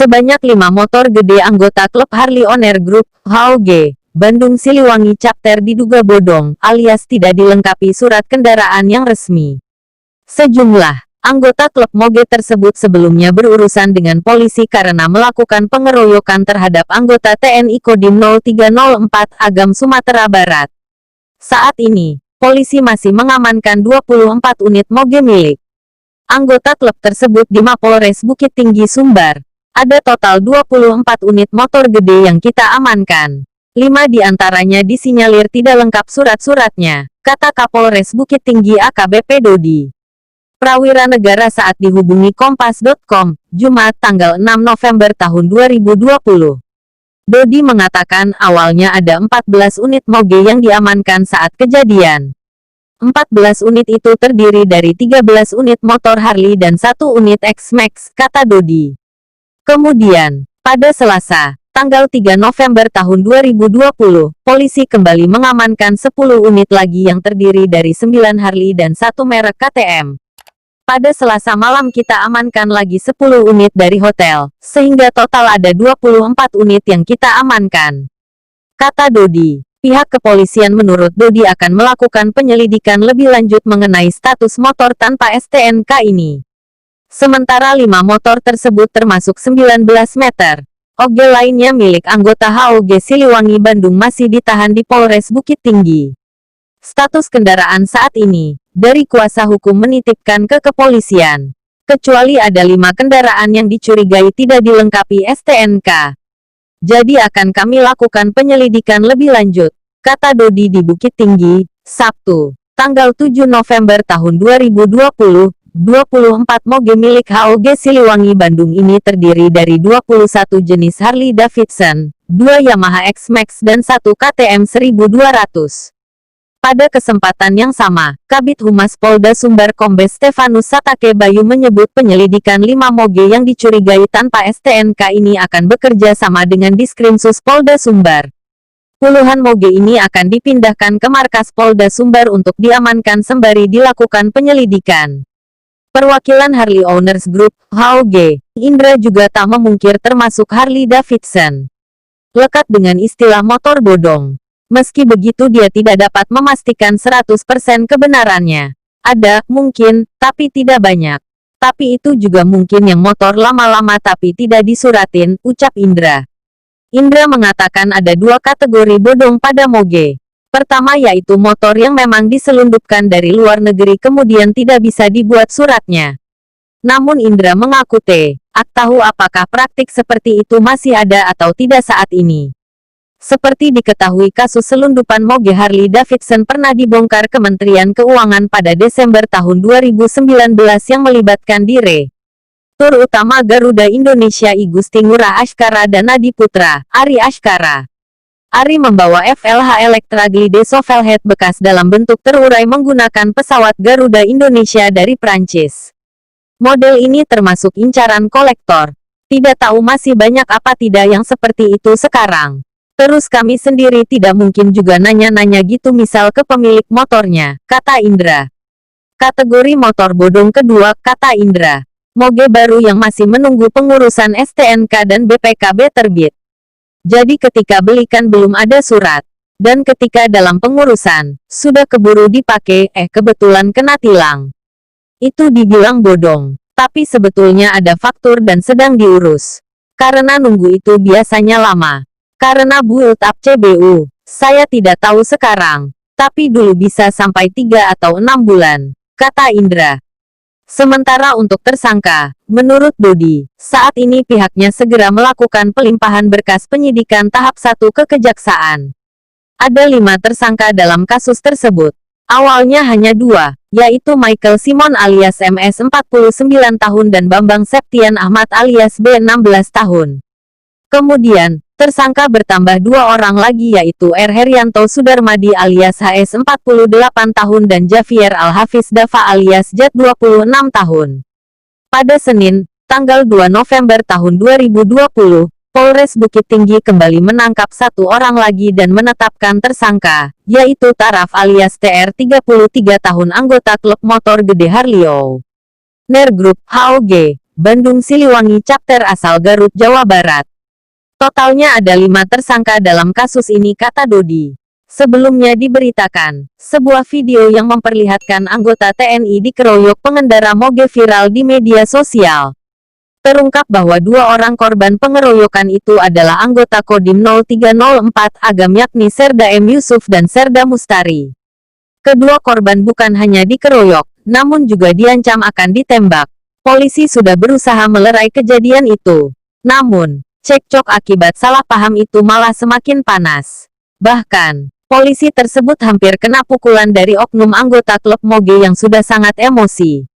Sebanyak 5 motor gede anggota klub Harley Owner Group, HOG, Bandung Siliwangi Chapter diduga bodong, alias tidak dilengkapi surat kendaraan yang resmi. Sejumlah anggota klub MOGE tersebut sebelumnya berurusan dengan polisi karena melakukan pengeroyokan terhadap anggota TNI Kodim 0304 Agam Sumatera Barat. Saat ini, polisi masih mengamankan 24 unit MOGE milik anggota klub tersebut di Mapolres Bukit Tinggi Sumbar. Ada total 24 unit motor gede yang kita amankan. 5 diantaranya disinyalir tidak lengkap surat-suratnya, kata Kapolres Bukit Tinggi AKBP Dodi Prawira Negara saat dihubungi Kompas.com, Jumat tanggal 6 November tahun 2020. Dodi mengatakan awalnya ada 14 unit MOGE yang diamankan saat kejadian. 14 unit itu terdiri dari 13 unit motor Harley dan 1 unit X-Max, kata Dodi. Kemudian, pada Selasa, tanggal 3 November tahun 2020, polisi kembali mengamankan 10 unit lagi yang terdiri dari 9 Harley dan 1 merek KTM. Pada Selasa malam kita amankan lagi 10 unit dari hotel, sehingga total ada 24 unit yang kita amankan, kata Dodi. Pihak kepolisian menurut Dodi akan melakukan penyelidikan lebih lanjut mengenai status motor tanpa STNK ini. Sementara 5 motor tersebut termasuk 19 meter OG lainnya milik anggota HOG Siliwangi Bandung masih ditahan di Polres Bukit Tinggi. Status kendaraan saat ini, dari kuasa hukum menitipkan ke kepolisian. Kecuali ada 5 kendaraan yang dicurigai tidak dilengkapi STNK. Jadi akan kami lakukan penyelidikan lebih lanjut, kata Dodi di Bukit Tinggi, Sabtu, tanggal 7 November tahun 2020. 24 MOGE milik HOG Siliwangi Bandung ini terdiri dari 21 jenis Harley Davidson, 2 Yamaha X-Max dan 1 KTM 1200. Pada kesempatan yang sama, Kabid Humas Polda Sumbar Kombes Stefanus Satake Bayu menyebut penyelidikan 5 MOGE yang dicurigai tanpa STNK ini akan bekerja sama dengan Diskrimsus Polda Sumbar. Puluhan MOGE ini akan dipindahkan ke markas Polda Sumbar untuk diamankan sembari dilakukan penyelidikan. Perwakilan Harley Owners Group, HOG, Indra juga tak memungkir termasuk Harley Davidson lekat dengan istilah motor bodong. Meski begitu dia tidak dapat memastikan 100% kebenarannya. Ada, mungkin, tapi tidak banyak. Tapi itu juga mungkin yang motor lama-lama tapi tidak disuratin, ucap Indra. Indra mengatakan ada 2 kategori bodong pada MOGE. Pertama yaitu motor yang memang diselundupkan dari luar negeri kemudian tidak bisa dibuat suratnya. Namun Indra mengaku tahu apakah praktik seperti itu masih ada atau tidak saat ini. Seperti diketahui kasus selundupan MOGE Harley Davidson pernah dibongkar Kementerian Keuangan pada Desember tahun 2019 yang melibatkan Direktur Utama Garuda Indonesia I Gusti Ngurah Ashkara dan Nadi Putra, Ari Ashkara. Ari membawa FLH Electra Glide Sovelhead bekas dalam bentuk terurai menggunakan pesawat Garuda Indonesia dari Prancis. Model ini termasuk incaran kolektor. Tidak tahu masih banyak apa tidak yang seperti itu sekarang. Terus kami sendiri tidak mungkin juga nanya-nanya gitu misal ke pemilik motornya, kata Indra. Kategori motor bodong kedua, kata Indra. MOGE baru yang masih menunggu pengurusan STNK dan BPKB terbit. Jadi ketika belikan belum ada surat. Dan ketika dalam pengurusan, sudah keburu dipakai, kebetulan kena tilang. Itu dibilang bodong. Tapi sebetulnya ada faktur dan sedang diurus. Karena nunggu itu biasanya lama. Karena build up CBU, saya tidak tahu sekarang. Tapi dulu bisa sampai 3 atau 6 bulan, kata Indra. Sementara untuk tersangka, menurut Dodi, saat ini pihaknya segera melakukan pelimpahan berkas penyidikan tahap 1 ke Kejaksaan. Ada 5 tersangka dalam kasus tersebut. Awalnya hanya 2, yaitu Michael Simon alias MS 49 tahun dan Bambang Septian Ahmad alias B 16 tahun. Kemudian, tersangka bertambah 2 orang lagi yaitu R. Herianto Sudarmadi alias HS 48 tahun dan Javier Al-Hafiz Dava alias Jat 26 tahun. Pada Senin, tanggal 2 November tahun 2020, Polres Bukit Tinggi kembali menangkap 1 orang lagi dan menetapkan tersangka, yaitu Taraf alias TR 33 tahun anggota klub motor gede Harley Owner Group, HOG, Bandung Siliwangi Chapter asal Garut, Jawa Barat. Totalnya ada 5 tersangka dalam kasus ini, kata Dodi. Sebelumnya diberitakan, sebuah video yang memperlihatkan anggota TNI dikeroyok pengendara moge viral di media sosial. Terungkap bahwa 2 orang korban pengeroyokan itu adalah anggota Kodim 0304 Agam yakni Serda M. Yusuf dan Serda Mustari. Kedua korban bukan hanya dikeroyok, namun juga diancam akan ditembak. Polisi sudah berusaha melerai kejadian itu. Namun, cekcok akibat salah paham itu malah semakin panas. Bahkan, polisi tersebut hampir kena pukulan dari oknum anggota klub moge yang sudah sangat emosi.